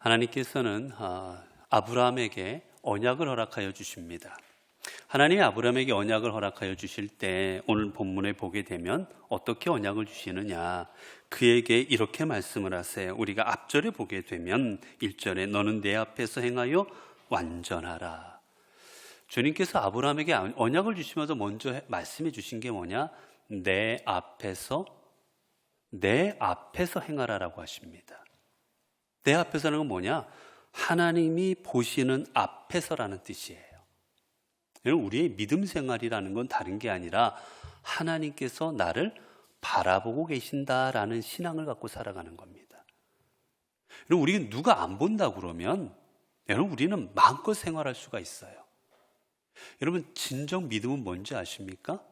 하나님께서는 아브라함에게 언약을 허락하여 주십니다. 하나님이 아브라함에게 언약을 허락하여 주실 때 오늘 본문에 보게 되면 어떻게 언약을 주시느냐, 그에게 이렇게 말씀을 하세요. 우리가 앞절에 보게 되면 1절에 너는 내 앞에서 행하여 완전하라. 주님께서 아브라함에게 언약을 주시면서 먼저 말씀해 주신 게 뭐냐? 내 앞에서 행하라라고 하십니다. 내 앞에서는 건 뭐냐? 하나님이 보시는 앞에서라는 뜻이에요. 우리의 믿음 생활이라는 건 다른 게 아니라 하나님께서 나를 바라보고 계신다라는 신앙을 갖고 살아가는 겁니다. 여러분, 우리는 누가 안 본다 그러면 우리는 마음껏 생활할 수가 있어요. 여러분, 진정 믿음은 뭔지 아십니까?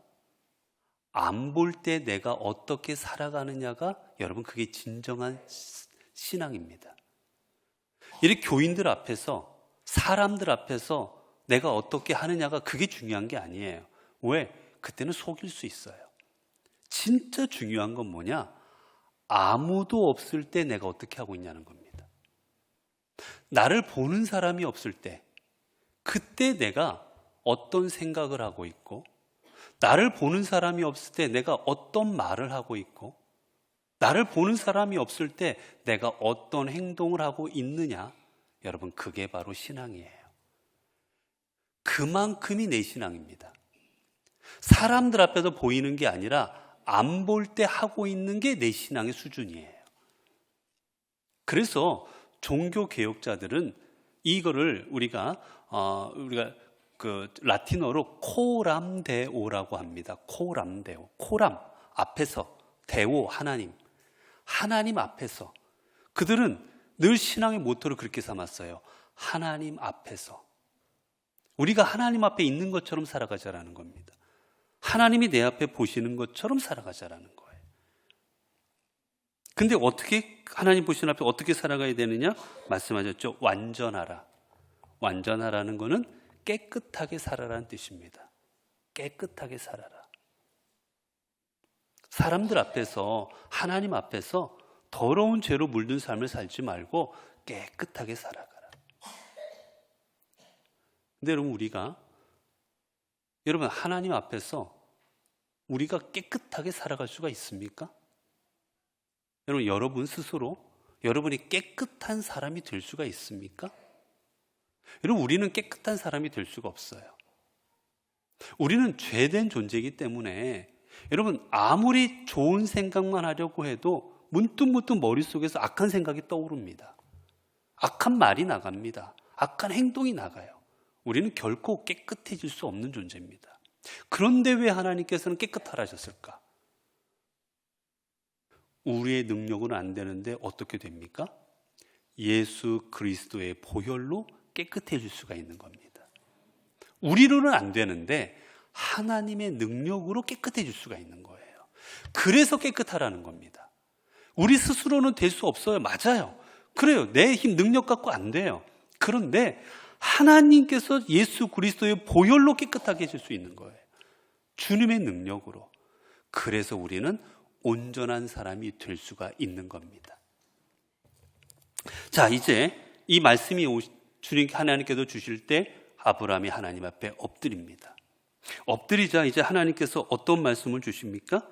안 볼 때 내가 어떻게 살아가느냐가 여러분 그게 진정한 신앙입니다. 이렇게 교인들 앞에서, 사람들 앞에서 내가 어떻게 하느냐가 그게 중요한 게 아니에요. 왜? 그때는 속일 수 있어요. 진짜 중요한 건 뭐냐? 아무도 없을 때 내가 어떻게 하고 있냐는 겁니다. 나를 보는 사람이 없을 때, 그때 내가 어떤 생각을 하고 있고, 나를 보는 사람이 없을 때 내가 어떤 말을 하고 있고, 나를 보는 사람이 없을 때 내가 어떤 행동을 하고 있느냐, 여러분 그게 바로 신앙이에요. 그만큼이 내 신앙입니다. 사람들 앞에서 보이는 게 아니라 안 볼 때 하고 있는 게 내 신앙의 수준이에요. 그래서 종교 개혁자들은 이거를 우리가 그 라틴어로 코람데오라고 합니다. 코람데오. 코람 앞에서, 데오 하나님 앞에서. 그들은 늘 신앙의 모토를 그렇게 삼았어요. 하나님 앞에서. 우리가 하나님 앞에 있는 것처럼 살아가자라는 겁니다. 하나님이 내 앞에 보시는 것처럼 살아가자라는 거예요. 근데 어떻게 하나님 보시는 앞에 어떻게 살아가야 되느냐? 말씀하셨죠. 완전하라. 완전하라는 거는 깨끗하게 살아라는 뜻입니다. 깨끗하게 살아라. 사람들 앞에서, 하나님 앞에서 더러운 죄로 물든 삶을 살지 말고 깨끗하게 살아가라. 근데 여러분 하나님 앞에서 우리가 깨끗하게 살아갈 수가 있습니까? 여러분 스스로 여러분이 깨끗한 사람이 될 수가 있습니까? 여러분, 우리는 깨끗한 사람이 될 수가 없어요. 우리는 죄된 존재이기 때문에 여러분 아무리 좋은 생각만 하려고 해도 문득문득 머릿속에서 악한 생각이 떠오릅니다. 악한 말이 나갑니다. 악한 행동이 나가요. 우리는 결코 깨끗해질 수 없는 존재입니다. 그런데 왜 하나님께서는 깨끗하라 하셨을까? 우리의 능력은 안 되는데 어떻게 됩니까? 예수 그리스도의 보혈로 깨끗해질 수가 있는 겁니다. 우리로는 안 되는데 하나님의 능력으로 깨끗해질 수가 있는 거예요. 그래서 깨끗하라는 겁니다. 우리 스스로는 될 수 없어요. 맞아요. 그래요. 내 힘, 능력 갖고 안 돼요. 그런데 하나님께서 예수 그리스도의 보혈로 깨끗하게 해줄 수 있는 거예요. 주님의 능력으로. 그래서 우리는 온전한 사람이 될 수가 있는 겁니다. 자, 이제 이 말씀이 주님 하나님께서 주실 때 아브라함이 하나님 앞에 엎드립니다. 엎드리자 이제 하나님께서 어떤 말씀을 주십니까?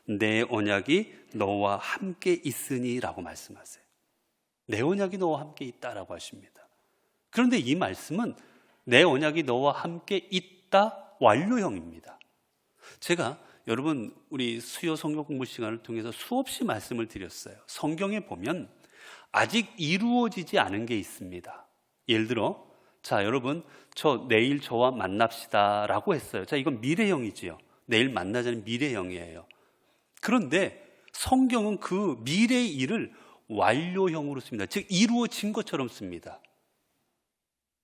내 언약이 너와 함께 있으니 라고 말씀하세요. 내 언약이 너와 함께 있다라고 하십니다. 그런데 이 말씀은 내 언약이 너와 함께 있다 완료형입니다. 제가 여러분 우리 수요 성경 공부 시간을 통해서 수없이 말씀을 드렸어요. 성경에 보면 아직 이루어지지 않은 게 있습니다. 예를 들어 자 여러분 저 내일 저와 만납시다 라고 했어요. 자 이건 미래형이지요. 내일 만나자는 미래형이에요. 그런데 성경은 그 미래의 일을 완료형으로 씁니다. 즉 이루어진 것처럼 씁니다.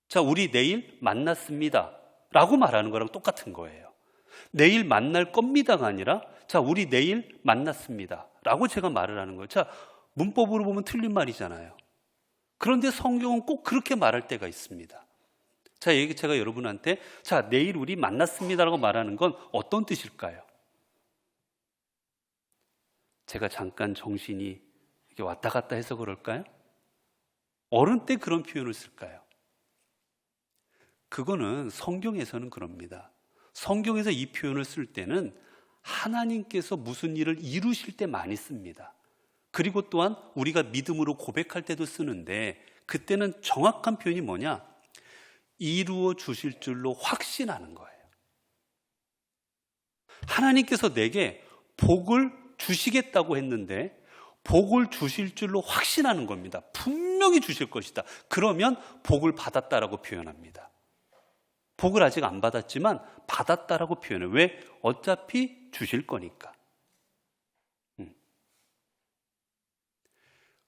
자 우리 내일 만났습니다 라고 말하는 거랑 똑같은 거예요. 내일 만날 겁니다가 아니라 자 우리 내일 만났습니다 라고 제가 말을 하는 거예요. 자 문법으로 보면 틀린 말이잖아요. 그런데 성경은 꼭 그렇게 말할 때가 있습니다. 자 제가 여러분한테 자 내일 우리 만났습니다 라고 말하는 건 어떤 뜻일까요? 제가 잠깐 정신이 이렇게 왔다 갔다 해서 그럴까요? 어른 때 그런 표현을 쓸까요? 그거는 성경에서는 그럽니다. 성경에서 이 표현을 쓸 때는 하나님께서 무슨 일을 이루실 때 많이 씁니다. 그리고 또한 우리가 믿음으로 고백할 때도 쓰는데, 그때는 정확한 표현이 뭐냐? 이루어 주실 줄로 확신하는 거예요. 하나님께서 내게 복을 주시겠다고 했는데 복을 주실 줄로 확신하는 겁니다. 분명히 주실 것이다. 그러면 복을 받았다라고 표현합니다. 복을 아직 안 받았지만 받았다라고 표현해요. 왜? 어차피 주실 거니까.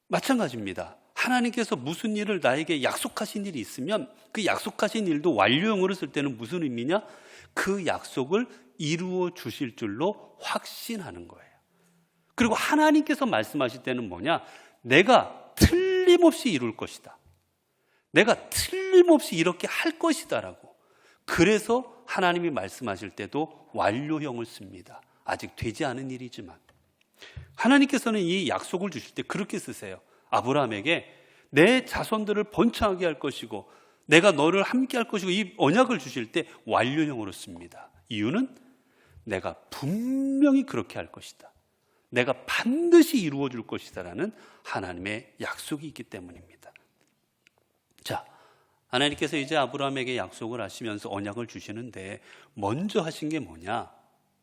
마찬가지입니다. 하나님께서 무슨 일을 나에게 약속하신 일이 있으면 그 약속하신 일도 완료형으로 쓸 때는 무슨 의미냐? 그 약속을 이루어 주실 줄로 확신하는 거예요. 그리고 하나님께서 말씀하실 때는 뭐냐? 내가 틀림없이 이룰 것이다. 내가 틀림없이 이렇게 할 것이다라고. 그래서 하나님이 말씀하실 때도 완료형을 씁니다. 아직 되지 않은 일이지만. 하나님께서는 이 약속을 주실 때 그렇게 쓰세요. 아브라함에게 내 자손들을 번창하게 할 것이고 내가 너를 함께 할 것이고, 이 언약을 주실 때 완료형으로 씁니다. 이유는 내가 분명히 그렇게 할 것이다. 내가 반드시 이루어 줄 것이다 라는 하나님의 약속이 있기 때문입니다. 자, 하나님께서 이제 아브라함에게 약속을 하시면서 언약을 주시는데 먼저 하신 게 뭐냐?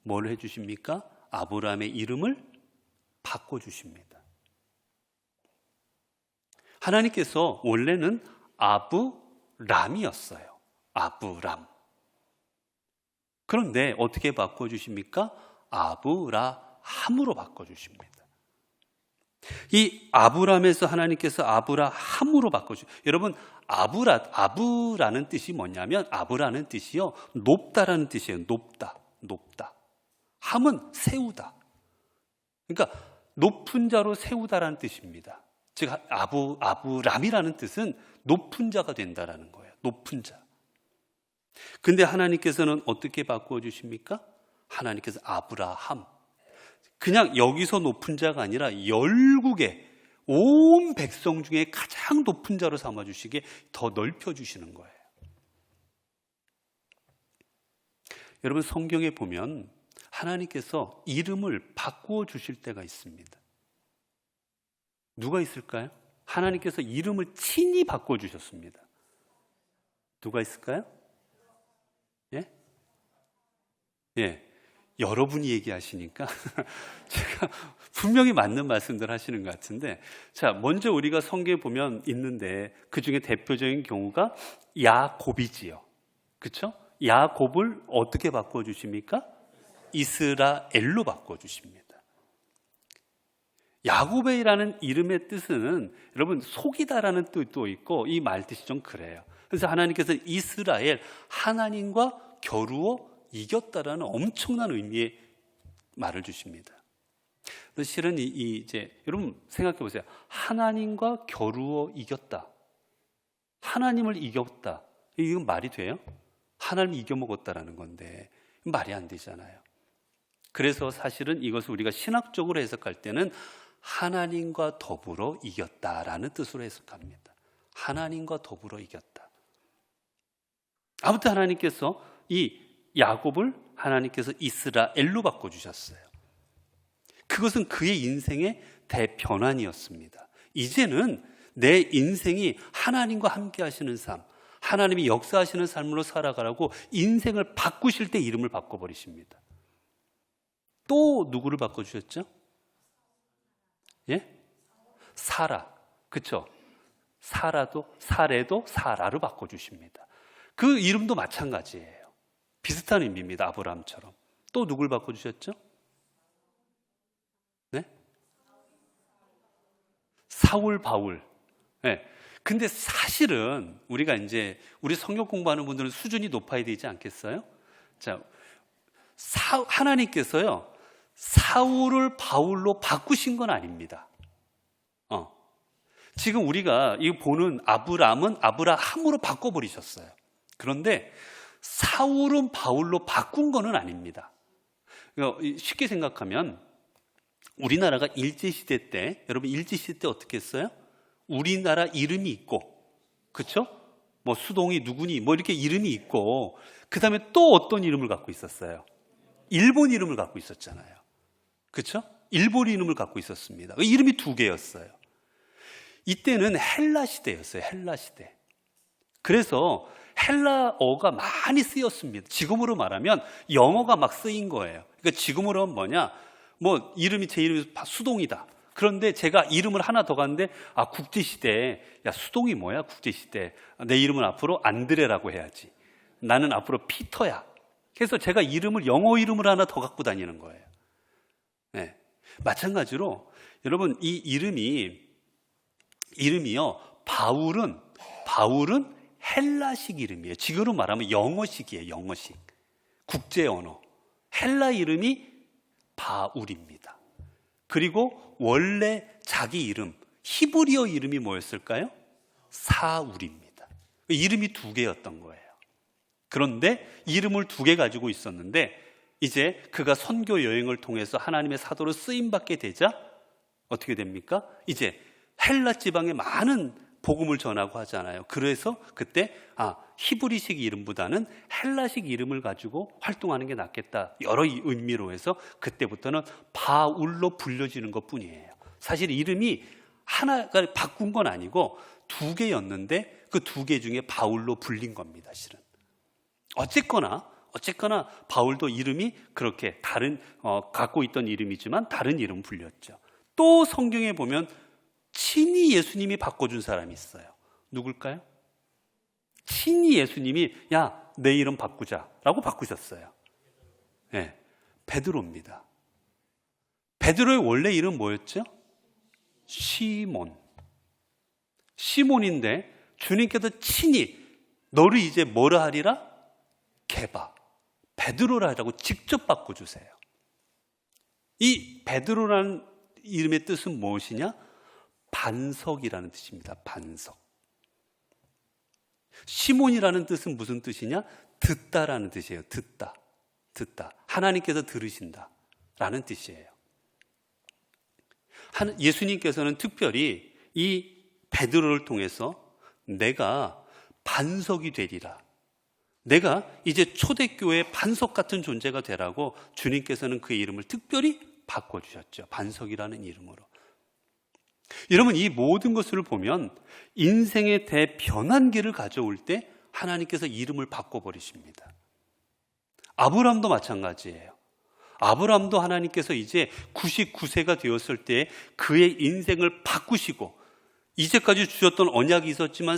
뭘 해주십니까? 아브라함의 이름을 바꿔주십니다. 하나님께서 원래는 아브람이었어요. 아브람. 그런데 어떻게 바꿔주십니까? 아브라함으로 바꿔주십니다. 이 아브람에서 하나님께서 아브라함으로 바꿔주십니다. 여러분, 아브라는 뜻이 뭐냐면, 아브라는 뜻이요, 높다라는 뜻이에요. 높다. 함은 세우다. 그러니까 높은 자로 세우다라는 뜻입니다. 즉 아브람이라는 뜻은 높은 자가 된다라는 거예요. 높은 자. 근데 하나님께서는 어떻게 바꾸어 주십니까? 하나님께서 아브라함. 그냥 여기서 높은 자가 아니라 열국의 온 백성 중에 가장 높은 자로 삼아 주시게 더 넓혀 주시는 거예요. 여러분, 성경에 보면 하나님께서 이름을 바꾸어 주실 때가 있습니다. 누가 있을까요? 하나님께서 이름을 친히 바꿔주셨습니다. 누가 있을까요? 예, 여러분이 얘기하시니까 제가 분명히 맞는 말씀들 하시는 것 같은데, 자, 먼저 우리가 성경에 보면 있는데 그 중에 대표적인 경우가 야곱이지요. 그렇죠? 야곱을 어떻게 바꿔주십니까? 이스라엘로 바꿔주십니다. 야곱이라는 이름의 뜻은 여러분 속이다라는 뜻도 있고 이 말 뜻이 좀 그래요. 그래서 하나님께서 이스라엘, 하나님과 겨루어 이겼다라는 엄청난 의미의 말을 주십니다. 실은 이제 여러분 생각해 보세요. 하나님과 겨루어 이겼다. 하나님을 이겼다. 이건 말이 돼요? 하나님이 이겨먹었다라는 건데 말이 안 되잖아요. 그래서 사실은 이것을 우리가 신학적으로 해석할 때는 하나님과 더불어 이겼다라는 뜻으로 해석합니다. 하나님과 더불어 이겼다. 아무튼 하나님께서 이 야곱을 하나님께서 이스라엘로 바꿔주셨어요. 그것은 그의 인생의 대변환이었습니다. 이제는 내 인생이 하나님과 함께 하시는 삶, 하나님이 역사하시는 삶으로 살아가라고 인생을 바꾸실 때 이름을 바꿔버리십니다. 또 누구를 바꿔주셨죠? 예? 사라. 그쵸? 사래도 사라로 바꿔주십니다. 그 이름도 마찬가지예요. 비슷한 의미입니다. 아브라함처럼. 또 누굴 바꿔주셨죠? 네? 사울, 바울. 네. 근데 사실은 우리가 이제 우리 성경 공부하는 분들은 수준이 높아야 되지 않겠어요? 자, 하나님께서요, 사울을 바울로 바꾸신 건 아닙니다. 지금 우리가 이 보는 아브람은 아브라함으로 바꿔버리셨어요. 그런데 사울은 바울로 바꾼 거는 아닙니다. 쉽게 생각하면 우리나라가 일제시대 때, 여러분 일제시대 때 어떻게 했어요? 우리나라 이름이 있고, 그렇죠? 뭐 수동이 누구니 뭐 이렇게 이름이 있고, 그 다음에 또 어떤 이름을 갖고 있었어요? 일본 이름을 갖고 있었잖아요. 그렇죠? 일본 이름을 갖고 있었습니다. 이름이 두 개였어요. 이때는 헬라 시대였어요. 헬라 시대. 그래서 헬라어가 많이 쓰였습니다. 지금으로 말하면 영어가 막 쓰인 거예요. 그러니까 지금으로는 뭐냐? 뭐 이름이 제 이름이 수동이다. 그런데 제가 이름을 하나 더 갔는데, 아, 국제시대. 야, 수동이 뭐야? 국제시대. 내 이름은 앞으로 안드레라고 해야지. 나는 앞으로 피터야. 그래서 제가 이름을, 영어 이름을 하나 더 갖고 다니는 거예요. 네. 마찬가지로 여러분, 이 이름이요, 바울은 헬라식 이름이에요. 지금으로 말하면 영어식이에요. 영어식. 국제 언어. 헬라 이름이 바울입니다. 그리고 원래 자기 이름, 히브리어 이름이 뭐였을까요? 사울입니다. 이름이 두 개였던 거예요. 그런데 이름을 두 개 가지고 있었는데, 이제 그가 선교 여행을 통해서 하나님의 사도로 쓰임받게 되자 어떻게 됩니까? 이제 헬라 지방에 많은 복음을 전하고 하잖아요. 그래서 그때 히브리식 이름보다는 헬라식 이름을 가지고 활동하는 게 낫겠다. 여러 의미로 해서 그때부터는 바울로 불려지는 것뿐이에요. 사실 이름이 하나가 바꾼 건 아니고 두 개였는데 그 두 개 중에 바울로 불린 겁니다. 실은. 어쨌거나 바울도 이름이 그렇게 다른 갖고 있던 이름이지만 다른 이름 불렸죠. 또 성경에 보면 친히 예수님이 바꿔준 사람이 있어요. 누굴까요? 친히 예수님이 야, 내 이름 바꾸자라고 바꾸셨어요. 네, 베드로입니다. 베드로의 원래 이름 뭐였죠? 시몬인데 주님께서 친히 너를 이제 뭐라 하리라? 게바, 베드로라 하라고 직접 바꿔주세요. 이 베드로라는 이름의 뜻은 무엇이냐? 반석이라는 뜻입니다. 반석. 시몬이라는 뜻은 무슨 뜻이냐? 듣다라는 뜻이에요. 듣다. 하나님께서 들으신다 라는 뜻이에요. 예수님께서는 특별히 이 베드로를 통해서 내가 반석이 되리라, 내가 이제 초대교회의 반석 같은 존재가 되라고 주님께서는 그의 이름을 특별히 바꿔주셨죠. 반석이라는 이름으로. 여러분, 이 모든 것을 보면 인생의 대변환기를 가져올 때 하나님께서 이름을 바꿔버리십니다. 아브라함도 마찬가지예요. 아브라함도 하나님께서 이제 99세가 되었을 때 그의 인생을 바꾸시고, 이제까지 주셨던 언약이 있었지만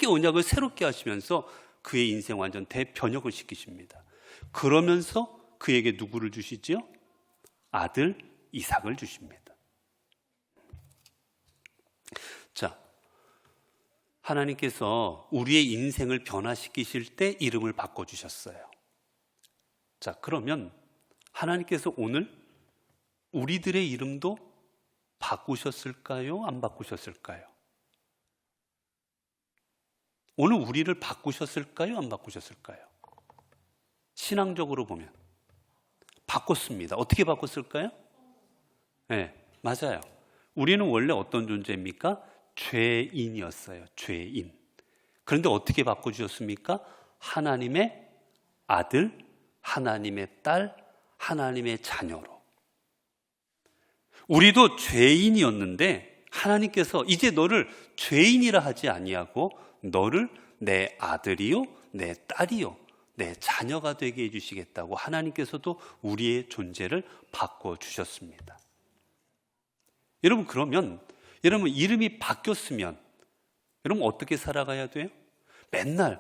언약을 새롭게 하시면서 그의 인생 완전 대변혁을 시키십니다. 그러면서 그에게 누구를 주시지요? 아들 이삭을 주십니다. 자, 하나님께서 우리의 인생을 변화시키실 때 이름을 바꿔주셨어요. 자, 그러면 하나님께서 오늘 우리들의 이름도 바꾸셨을까요? 안 바꾸셨을까요? 오늘 우리를 바꾸셨을까요? 안 바꾸셨을까요? 신앙적으로 보면 바꿨습니다. 어떻게 바꿨을까요? 네, 맞아요. 우리는 원래 어떤 존재입니까? 죄인이었어요. 죄인. 그런데 어떻게 바꿔주셨습니까? 하나님의 아들, 하나님의 딸, 하나님의 자녀로. 우리도 죄인이었는데 하나님께서 이제 너를 죄인이라 하지 아니하고 너를 내 아들이요, 내 딸이요, 내 자녀가 되게 해주시겠다고 하나님께서도 우리의 존재를 바꿔주셨습니다. 여러분, 그러면 여러분 이름이 바뀌었으면 여러분 어떻게 살아가야 돼요? 맨날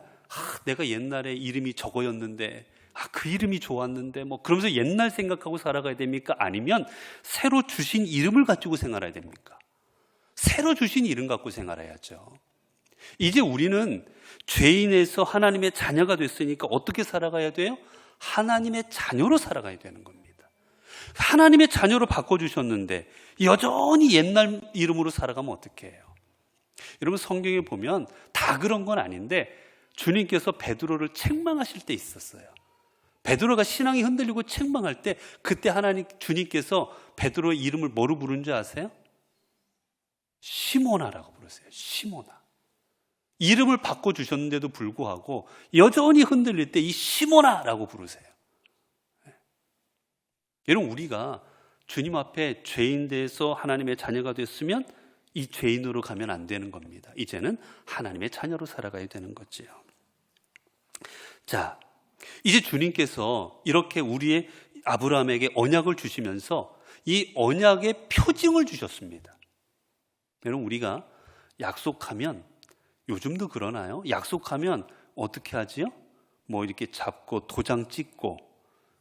내가 옛날에 이름이 저거였는데 그 이름이 좋았는데 그러면서 옛날 생각하고 살아가야 됩니까? 아니면 새로 주신 이름을 가지고 생활해야 됩니까? 새로 주신 이름 갖고 생활해야죠. 이제 우리는 죄인에서 하나님의 자녀가 됐으니까 어떻게 살아가야 돼요? 하나님의 자녀로 살아가야 되는 겁니다. 하나님의 자녀로 바꿔주셨는데 여전히 옛날 이름으로 살아가면 어떻게 해요? 여러분, 성경에 보면 다 그런 건 아닌데 주님께서 베드로를 책망하실 때 있었어요. 베드로가 신앙이 흔들리고 책망할 때 그때 주님께서 베드로의 이름을 뭐로 부른 줄 아세요? 시모나라고 부르세요. 시모나. 이름을 바꿔주셨는데도 불구하고 여전히 흔들릴 때 이 시모나라고 부르세요. 여러분, 우리가 주님 앞에 죄인 돼서 하나님의 자녀가 됐으면 이 죄인으로 가면 안 되는 겁니다. 이제는 하나님의 자녀로 살아가야 되는 거지요. 자, 이제 주님께서 이렇게 우리의 아브라함에게 언약을 주시면서 이 언약의 표징을 주셨습니다. 여러분, 우리가 약속하면, 요즘도 그러나요? 약속하면 어떻게 하지요? 뭐 이렇게 잡고 도장 찍고,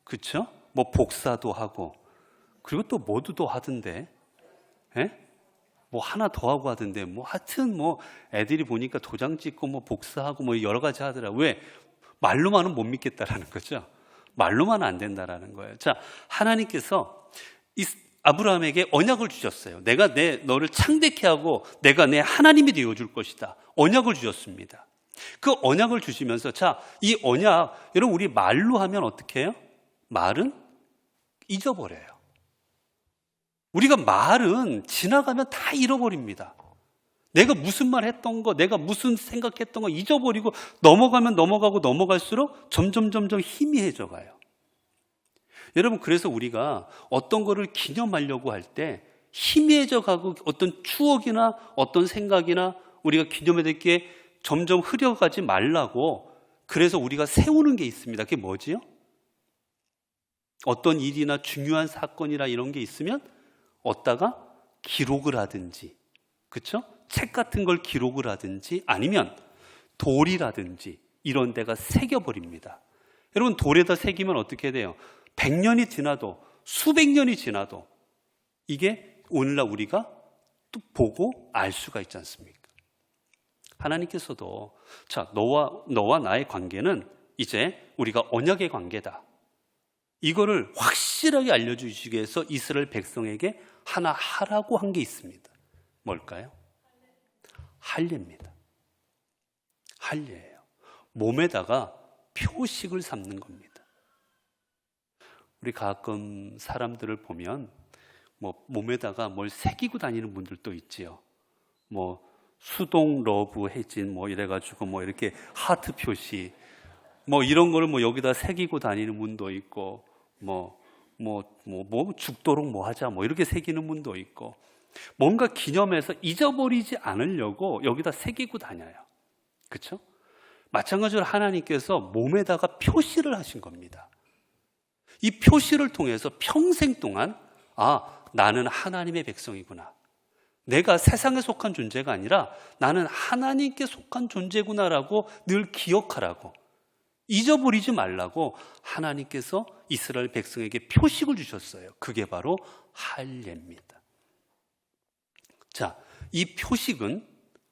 그렇죠? 뭐 복사도 하고, 그리고 또 모두도 하던데, 뭐 하나 더 하고 하던데, 뭐 하여튼 뭐 애들이 보니까 도장 찍고 뭐 복사하고 뭐 여러 가지 하더라고요. 왜? 말로만은 못 믿겠다라는 거죠. 말로만은 안 된다라는 거예요. 자, 하나님께서 이 아브라함에게 언약을 주셨어요. 내가 너를 창대케 하고 내가 내 하나님이 되어줄 것이다. 언약을 주셨습니다. 그 언약을 주시면서, 자, 이 언약, 여러분, 우리 말로 하면 어떻게 해요? 말은 잊어버려요. 우리가 말은 지나가면 다 잃어버립니다. 내가 무슨 말 했던 거, 내가 무슨 생각했던 거 잊어버리고 넘어가면 넘어가고 넘어갈수록 점점 희미해져 가요. 여러분, 그래서 우리가 어떤 거를 기념하려고 할 때 희미해져 가고 어떤 추억이나 어떤 생각이나 우리가 기념해야 될 게 점점 흐려가지 말라고, 그래서 우리가 세우는 게 있습니다. 그게 뭐지요? 어떤 일이나 중요한 사건이나 이런 게 있으면 어디다가 기록을 하든지, 그렇죠? 책 같은 걸 기록을 하든지 아니면 돌이라든지 이런 데가 새겨버립니다. 여러분, 돌에다 새기면 어떻게 돼요? 100년이 지나도 수백 년이 지나도 이게 오늘날 우리가 또 보고 알 수가 있지 않습니까? 하나님께서도, 자, 너와 나의 관계는 이제 우리가 언약의 관계다. 이거를 확실하게 알려주시기 위해서 이스라엘 백성에게 하나 하라고 한 게 있습니다. 뭘까요? 할례입니다. 할례예요. 몸에다가 표식을 삼는 겁니다. 우리 가끔 사람들을 보면 뭐 몸에다가 뭘 새기고 다니는 분들도 있지요. 뭐 수동 러브 혜진 뭐 이래가지고 뭐 이렇게 하트 표시 뭐 이런 거를 뭐 여기다 새기고 다니는 분도 있고, 뭐 죽도록 뭐 하자 뭐 이렇게 새기는 분도 있고, 뭔가 기념해서 잊어버리지 않으려고 여기다 새기고 다녀요. 그렇죠? 마찬가지로 하나님께서 몸에다가 표시를 하신 겁니다. 이 표시를 통해서 평생 동안, 아, 나는 하나님의 백성이구나. 내가 세상에 속한 존재가 아니라 나는 하나님께 속한 존재구나라고 늘 기억하라고, 잊어버리지 말라고 하나님께서 이스라엘 백성에게 표식을 주셨어요. 그게 바로 할례입니다. 자, 이 표식은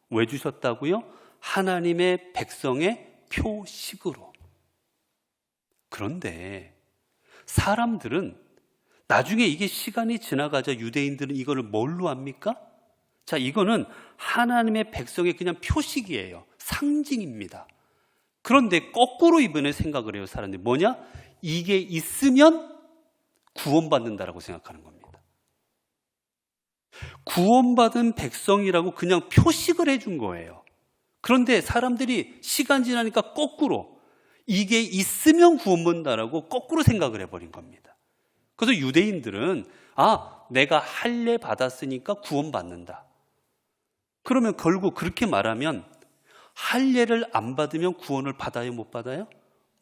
왜 주셨다고요? 하나님의 백성의 표식으로. 그런데 사람들은 나중에 이게 시간이 지나가자 유대인들은 이거를 뭘로 합니까? 자, 이거는 하나님의 백성의 그냥 표식이에요. 상징입니다. 그런데 거꾸로 이번에 생각을 해요, 사람들이. 뭐냐? 이게 있으면 구원받는다라고 생각하는 겁니다. 구원받은 백성이라고 그냥 표식을 해준 거예요. 그런데 사람들이 시간 지나니까 거꾸로 이게 있으면 구원받는다라고 거꾸로 생각을 해버린 겁니다. 그래서 유대인들은, 아, 내가 할례 받았으니까 구원받는다. 그러면 결국 그렇게 말하면 할례를 안 받으면 구원을 받아요, 못 받아요?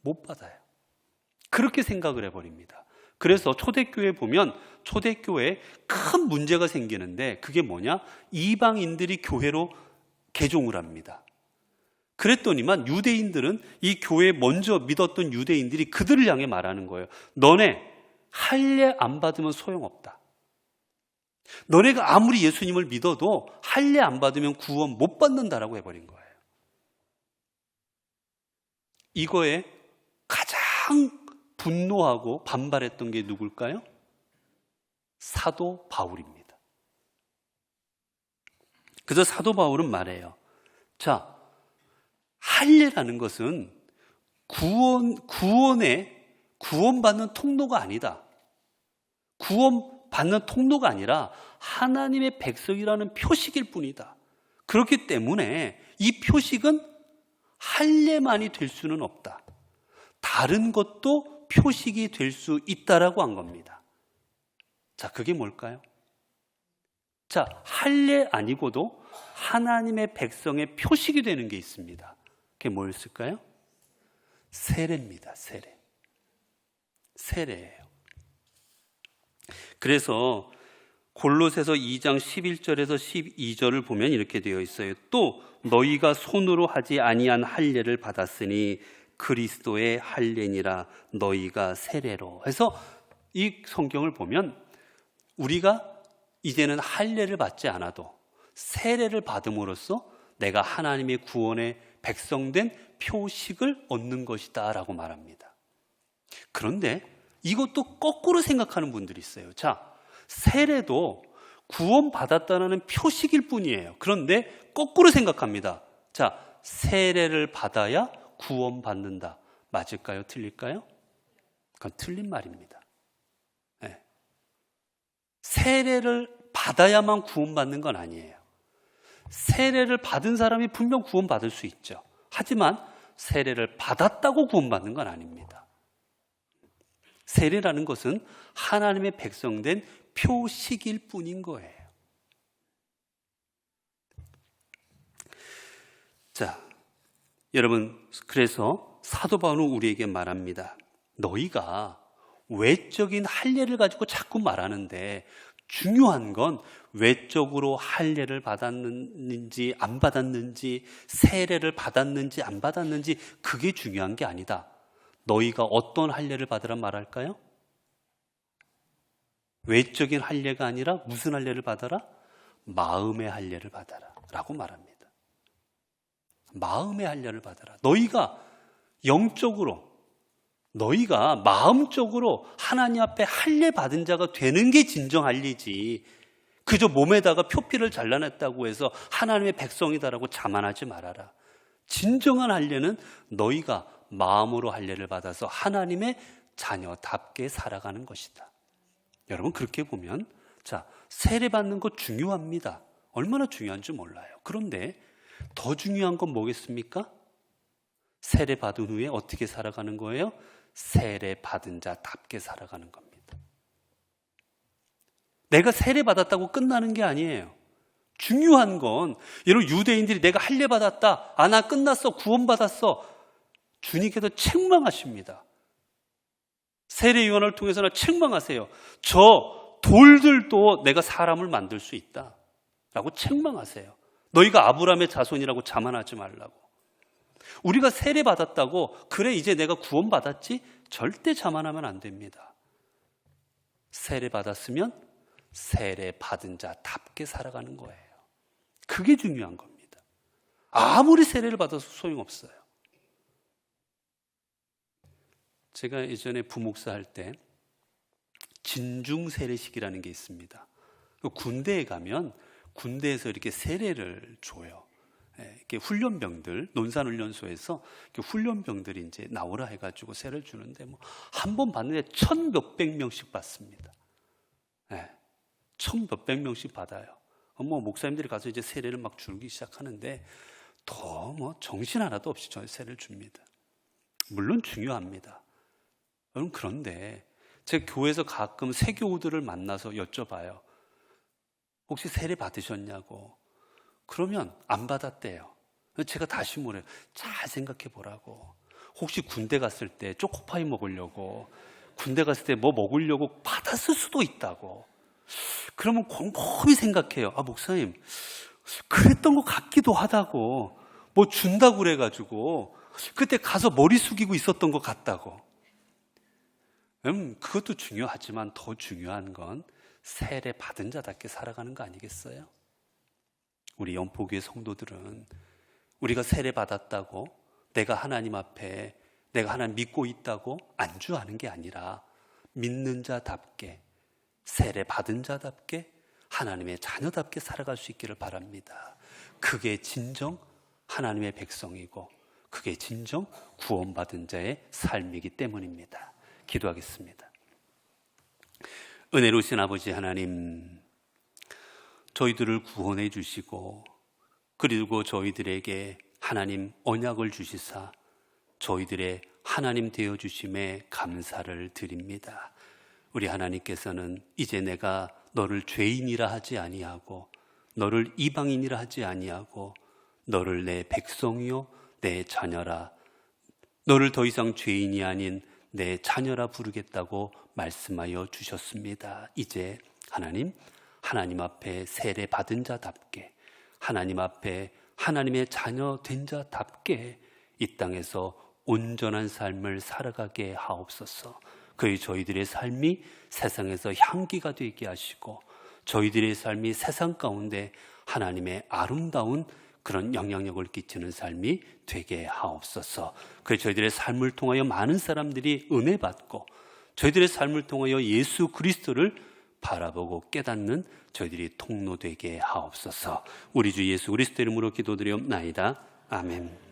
못 받아요. 그렇게 생각을 해버립니다. 그래서 초대교회 보면 초대교회에 큰 문제가 생기는데, 그게 뭐냐? 이방인들이 교회로 개종을 합니다. 그랬더니만 유대인들은 이 교회에 먼저 믿었던 유대인들이 그들을 향해 말하는 거예요. 너네 할례 안 받으면 소용없다. 너네가 아무리 예수님을 믿어도 할례 안 받으면 구원 못 받는다라고 해버린 거예요. 이거에 가장 분노하고 반발했던 게 누굴까요? 사도 바울입니다. 그래서 사도 바울은 말해요. 자, 할례라는 것은 구원받는 통로가 아니다. 구원받는 통로가 아니라 하나님의 백성이라는 표식일 뿐이다. 그렇기 때문에 이 표식은 할례만이 될 수는 없다. 다른 것도 표식이 될 수 있다라고 한 겁니다. 자, 그게 뭘까요? 자, 할례 아니고도 하나님의 백성의 표식이 되는 게 있습니다. 그게 뭐였을까요? 세례입니다. 세례. 세례예요. 그래서 골로새서 2장 11절에서 12절을 보면 이렇게 되어 있어요. 또 너희가 손으로 하지 아니한 할례를 받았으니 그리스도의 할례니라 너희가 세례로. 해서 이 성경을 보면 우리가 이제는 할례를 받지 않아도 세례를 받음으로써 내가 하나님의 구원의 백성된 표식을 얻는 것이다 라고 말합니다. 그런데 이것도 거꾸로 생각하는 분들이 있어요. 자, 세례도 구원받았다는 표식일 뿐이에요. 그런데 거꾸로 생각합니다. 자, 세례를 받아야 구원받는다. 맞을까요? 틀릴까요? 그건 틀린 말입니다. 네. 세례를 받아야만 구원받는 건 아니에요. 세례를 받은 사람이 분명 구원받을 수 있죠. 하지만 세례를 받았다고 구원받는 건 아닙니다. 세례라는 것은 하나님의 백성된 표식일 뿐인 거예요. 자, 여러분, 그래서 사도 바울은 우리에게 말합니다. 너희가 외적인 할례를 가지고 자꾸 말하는데 중요한 건 외적으로 할례를 받았는지 안 받았는지, 세례를 받았는지 안 받았는지, 그게 중요한 게 아니다. 너희가 어떤 할례를 받으란 말할까요? 외적인 할례가 아니라 무슨 할례를 받아라? 마음의 할례를 받아라 라고 말합니다. 마음의 할례를 받아라. 너희가 영적으로, 너희가 마음적으로 하나님 앞에 할례 받은 자가 되는 게 진정 할례지, 그저 몸에다가 표피를 잘라냈다고 해서 하나님의 백성이다라고 자만하지 말아라. 진정한 할례는 너희가 마음으로 할례를 받아서 하나님의 자녀답게 살아가는 것이다. 여러분, 그렇게 보면 자, 세례 받는 거 중요합니다. 얼마나 중요한지 몰라요. 그런데 더 중요한 건 뭐겠습니까? 세례 받은 후에 어떻게 살아가는 거예요? 세례 받은 자답게 살아가는 겁니다. 내가 세례 받았다고 끝나는 게 아니에요. 중요한 건, 여러분, 유대인들이 내가 할례 받았다, 아, 나 끝났어, 구원받았어, 주님께서 책망하십니다. 세례 요한을 통해서나 책망하세요. 저 돌들도 내가 사람을 만들 수 있다 라고 책망하세요. 너희가 아브라함의 자손이라고 자만하지 말라고. 우리가 세례 받았다고 그래 이제 내가 구원받았지? 절대 자만하면 안 됩니다. 세례 받았으면 세례 받은 자답게 살아가는 거예요. 그게 중요한 겁니다. 아무리 세례를 받아서 소용없어요. 제가 예전에 부목사 할 때 진중 세례식이라는 게 있습니다. 군대에 가면 군대에서 이렇게 세례를 줘요. 이렇게 훈련병들, 논산훈련소에서 훈련병들이 이제 나오라 해가지고 세례를 주는데 한 번 받는데 1,000몇백 명씩 받습니다. 1,000몇백 명씩 받아요. 목사님들이 가서 이제 세례를 막 주기 시작하는데 더 정신 하나도 없이 저 세례를 줍니다. 물론 중요합니다. 여러분, 그런데 제 교회에서 가끔 세교우들을 만나서 여쭤봐요. 혹시 세례 받으셨냐고. 그러면 안 받았대요. 제가 다시 뭐래요? 잘 생각해 보라고. 혹시 군대 갔을 때 초코파이 먹으려고, 군대 갔을 때 뭐 먹으려고 받았을 수도 있다고. 그러면 곰곰이 생각해요. 아, 목사님, 그랬던 것 같기도 하다고. 뭐 준다고 그래가지고 그때 가서 머리 숙이고 있었던 것 같다고. 그것도 중요하지만 더 중요한 건 세례 받은 자답게 살아가는 거 아니겠어요? 우리 연포교회 성도들은 우리가 세례 받았다고 내가 하나님 앞에 내가 하나님 믿고 있다고 안주하는 게 아니라 믿는 자답게, 세례 받은 자답게, 하나님의 자녀답게 살아갈 수 있기를 바랍니다. 그게 진정 하나님의 백성이고 그게 진정 구원받은 자의 삶이기 때문입니다. 기도하겠습니다. 은혜로우신 아버지 하나님, 저희들을 구원해 주시고 그리고 저희들에게 하나님 언약을 주시사 저희들의 하나님 되어 주심에 감사를 드립니다. 우리 하나님께서는 이제 내가 너를 죄인이라 하지 아니하고 너를 이방인이라 하지 아니하고 너를 내 백성이요 내 자녀라, 너를 더 이상 죄인이 아닌 내 자녀라 부르겠다고 말씀하여 주셨습니다. 이제 하나님 앞에 세례 받은 자답게, 하나님 앞에 하나님의 자녀 된 자답게 이 땅에서 온전한 삶을 살아가게 하옵소서. 저희들의 삶이 세상에서 향기가 되게 하시고 저희들의 삶이 세상 가운데 하나님의 아름다운 그런 영향력을 끼치는 삶이 되게 하옵소서. 저희들의 삶을 통하여 많은 사람들이 은혜 받고 저희들의 삶을 통하여 예수 그리스도를 바라보고 깨닫는 저희들이 통로되게 하옵소서. 우리 주 예수 그리스도 이름으로 기도드리옵나이다. 아멘.